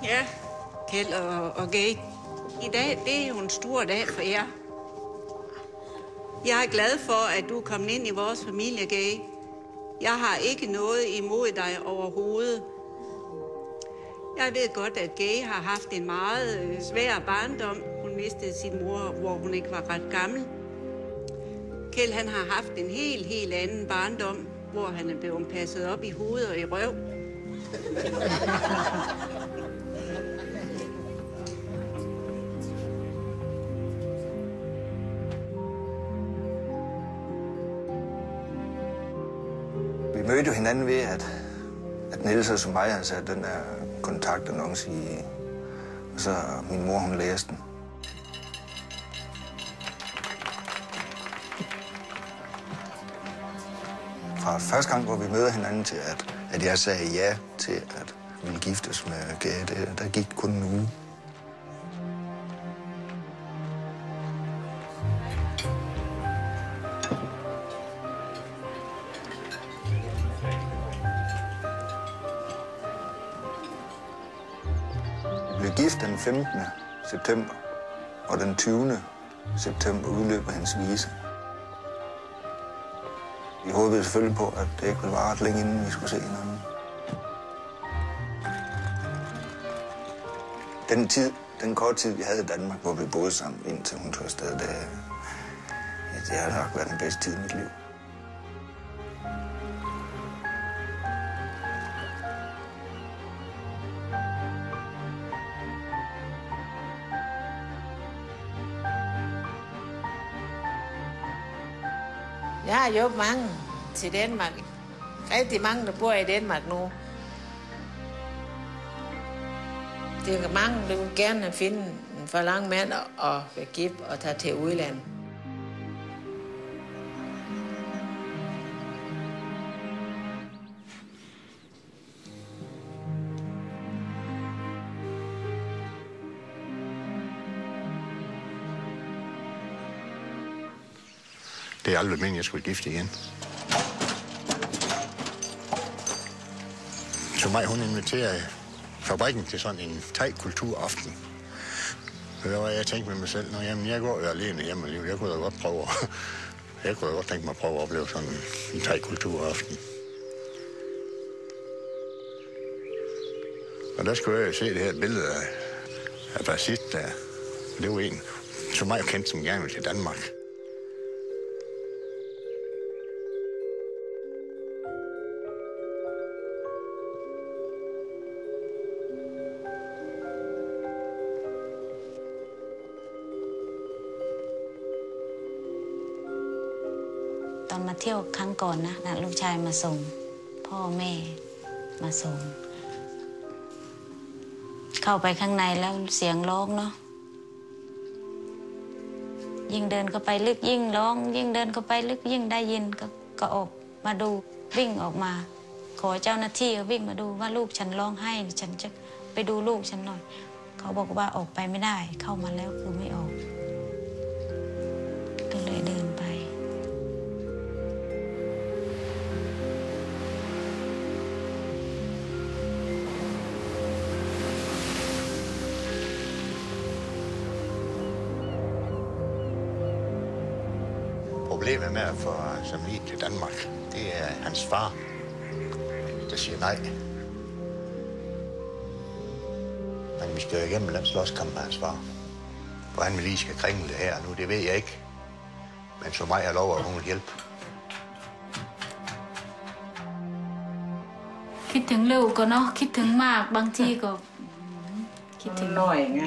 Ja, Kjeld og Gay. I dag, det er jo en stor dag for jer. Jeg er glad for, at du er kommet ind i vores familie, Gay. Jeg har ikke noget imod dig overhovedet. Jeg ved godt, at Gay har haft en meget svær barndom. Hun mistede sin mor, hvor hun ikke var ret gammel. Kjeld, han har haft en helt anden barndom, hvor han er blevet passet op i hovedet og i røv. Vi mødte jo hinanden ved, at Niels og mig havde sat den der kontaktannonce i, og så min mor, hun læste den. Fra første gang, hvor vi møder hinanden til, at jeg sagde ja til, at vi ville giftes med Gay, der gik kun en uge. Vi blev gift den 15. september, og den 20. september udløber hans vise. Vi håbede selvfølgelig på, at det ikke ville vare ret længe, inden vi skulle se hinanden. Den korte tid, vi havde i Danmark, hvor vi boede sammen, indtil hun tog afsted, det har nok været den bedste tid i mit liv. Jeg har hjulpet mange til Danmark. Rigtig mange, der bor i Danmark nu. Det er mange, der vil gerne finde en for lang mand og være gift og tage til udlandet. Det er aldrig meningen, jeg skulle gifte igen. Så mig, hun inviterede fabrikken til sådan en thai-kulturaften. Og der var jeg tænkte med mig selv, jamen jeg går jo alene hjemme alligevel. Jeg kunne da godt tænke mig at prøve at opleve sådan en thai-kulturaften. Og der skulle jeg se det her billede af Basit der. Det var en, som mig kendte, som gerne ville til Danmark.ตอนมาเที่ยวครั้งก่อนนะลูกชายมาส่งพ่อแม่มาส่งเข้าไปข้างในแล้วเสียงร้องเนาะยิ่งเดินเข้าไปลึกยิ่งร้องยิ่งเดินเข้าไปลึกยิ่งได้ยินก็ออกมาดูวิ่งออกมาขอเจ้าหน้าที่ก็วิ่งมาดูว่าลูกฉันร้องไห้ฉันจะไปดูลูกฉันหน่อยเขาบอกว่าออกไปไม่ได้เข้ามาแล้วคือไม่ออกก็เลยเดินไปProblemet med at få Samir til Danmark, det er hans far, der siger nej. Men vi skal jo igennem den slåskamp med hans far. Hvordan vi lige skal kringle det her nu, det ved jeg ikke. Men så mig har lov, at hun vil hjælpe. คิดถึงลูกก็เนาะคิดถึงมากบางทีก็คิดถึง หน่อยไง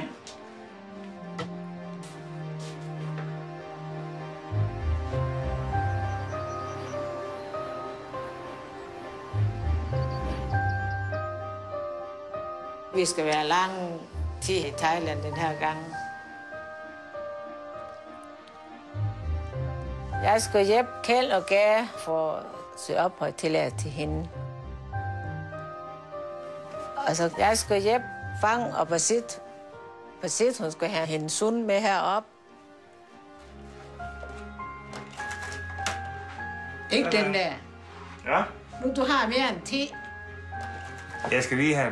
Vi skal være lang tid i Thailand den her gang. Jeg skal hjælpe Kjeld og Gay for at søge opholdstilladelse til hende. Altså, jeg skal hjælpe Fang og Basit. Basit, hun skal have hendes søn med herop. Ikke den der. Ja? Nu, du har mere end 10. Jeg skal lige have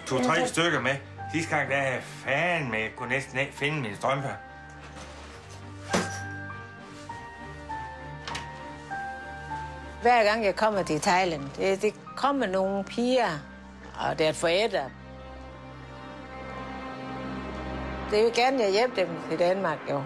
2-3 stykker med. Sidste gang, der er fan med, jeg kunne næsten ikke finde mine strømper. Hver gang jeg kommer til Thailand, det kommer nogle piger og deres forældre. Det vil gerne, jeg hjælper dem til Danmark, jo.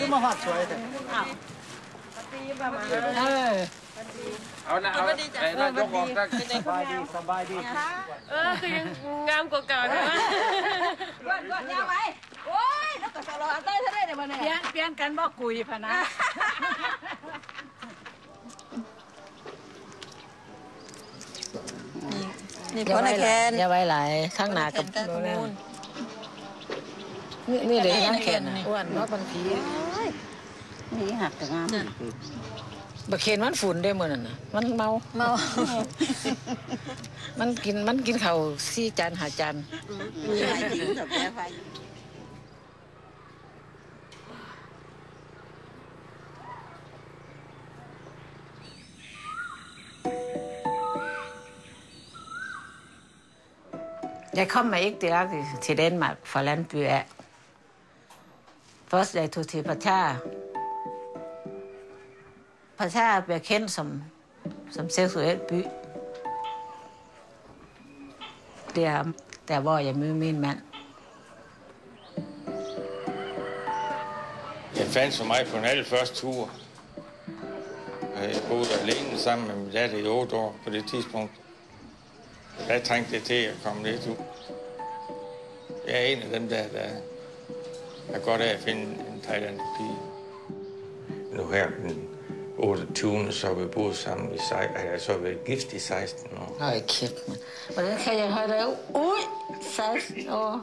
Du må have tøj det.เอานะเอาแล้วยกออกได้ สบายดีสบายดี คือยังงามกว่าเก่านะ ก่อนยาวไปโอ้ยแล้วก็สโลอันเต้ยเท่าไรเดี๋ยวมันเนี่ยเปลี่ยนกันบ่กุยพะนะนี่พอนะแคนอย่าไว้หลายข้างหน้ากับนี่เลยนั่งแขนอ้วนเพราะบางที นี่หักแต่งามบะเคนมันฝุ่นได้เหมือนน่ะมันเมามันกินข้าว4 จาน5 จานJeg kom med ikke direkte til Danmark fra Landby af. Først jeg tog til Pattaya. Pattaya bliver kendt som seksuel by. Det er der, hvor jeg mødte min mand. Jeg fandt så mig på en allerførste tur. Jeg boede alene sammen med min datter i 8 år på det tidspunkt. Jeg trængte til at komme lidt ud. Jeg er en af dem, der er godt af at finde en thailandsk pige. Nu her den 28. så har vi boet sammen i 16 år. Ej, kæft, man. Hvordan kan jeg have det ud 16 år?